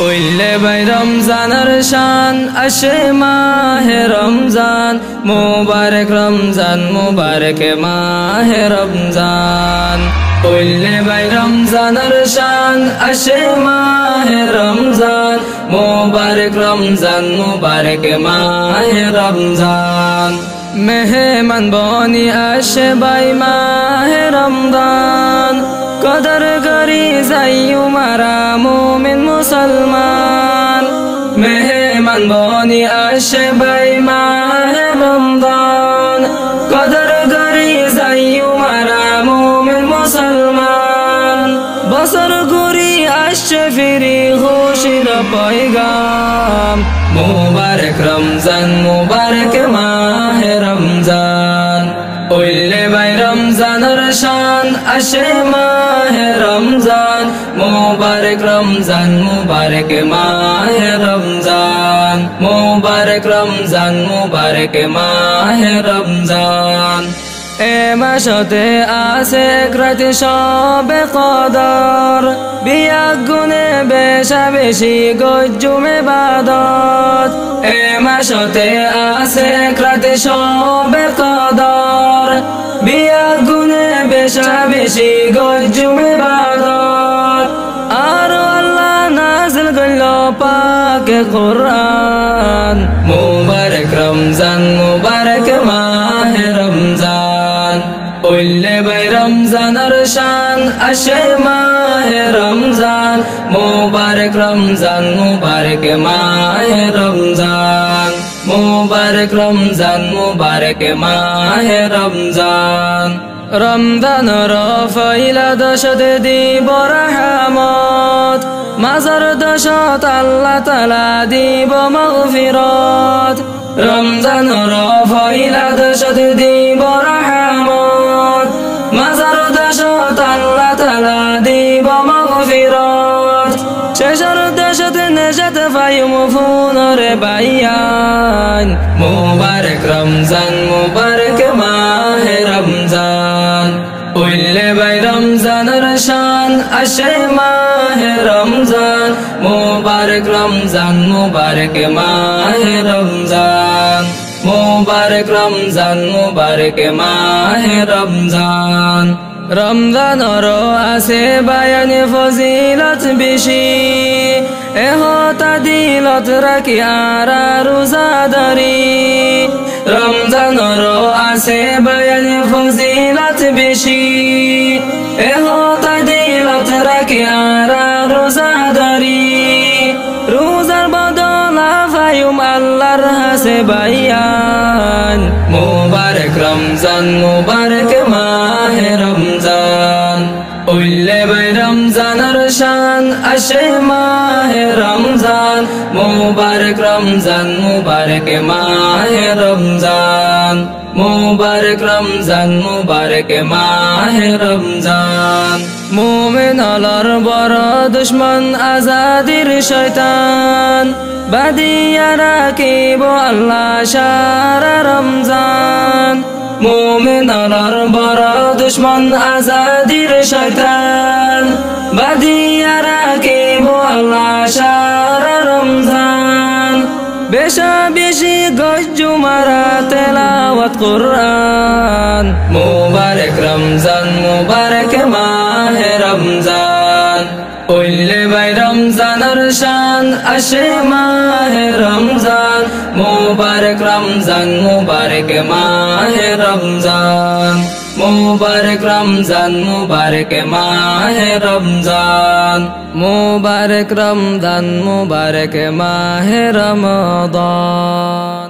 Willey ভাই রমজানের শান আসে মাহে রমজান মুবারক রমজান মুবারক মাহে রমজান উইলে ভাই রমজানের শান আসে মাহে রমজান মুবারক রমজান মুবারক মাহে রমজান মেহমান বনি আসে ভাই মাহে রমজান কদর করি যাইও মারা মুমিন মুসলমান মেহমান বনি আসে ভাই মাহে রমজান কদর করি যাইও মারা মুমিন মুসলমান বছর ঘুরি আসছে ফিরি খুশির পয়গাম মুবারক রমজান মুবারক মাহে রমজান উইলে ভাই রমজানের শান আসে মাহে রমজান মুবারক রমজান মুবারক মাহে রমজান মুবারক রমজান মুবারক মাহে রমজান এ মাসতে আছে রাতে সবে কদর বিয়া গুনে বেশা বেশি গজ্জুমে বাদত এ মাসতে আছে রাতে সবে কদর বিয়া গুনে বেশা বেশি গজ্জুমে বাদত আর আল্লাহ নাযিল করল পাকে কুরআন মুবারক রমজান মুবারক মাহে রমজান উইলে ভাই রমজানের শান আসে মাহে রমজান মুবারক রমজান মুবারক মাহে রমজান মুবারক রমজান মুবারক মাহে রমজান রমজানের ফয়লা দশত দিব রহমত মাজার দশত আল্লাহ তাআলা দিব মাগফিরাত রমজানের ফয়লা দশত দিব রহমত মাজার দশত আল্লাহ তাআলা দিব মাগফিরাত শেষের দশত নেজাত পাইম ফুনরে বায়ান মুবারক রমজান মুবারক মাহে রমজান উইলে ভাই রমজানের শান আসে মাহে রমজান মুবারক রমজান মুবারক মাহে রমজান মুবারক রমজান মুবারক মাহে রমজান রমজানের আছে বায়ান ফজিলত বেশি এহতা দিলত রাখি আর রোজাদারি রমজানের আছে বায়ান ফজিলত বেশি এহতা দিলত রাখি আর রোজাদারি রোজার বদলা ফায়ুম আল্লাহর হাসে বায়ান মুবারক রমজান মুবারক মাহে রমজান উইলে ভাই রমজানের শান আসে মাহে রমজান মুবারক রমজান মুবারক মাহে রমজান মুবারক রমজান মুবারক মাহে রমজান মুমিন আল্লাহর বড় দুশমন আজাদির শয়তান বাদিয়া রাখিব আল্লাহ সারা রমজান মুমিন আল্লাহর বড় দুশমন আজাদির শয়তান বাদিয়া রাখিব আল্লাহ সারা রমজান বেশা বেশি গজ্জু মারা তেলাওয়াত কুরআন মুবারক রমজান মুবারক মাহে রমজান উইলে ভাই রমজানের শান আসে মাহে রমজান মুবারক রমজান মুবারক মাহে রমজান মুবারক রমজান মুবারক মাহে রমজান মুবারক রমজান মুবারক মাহে রমজান।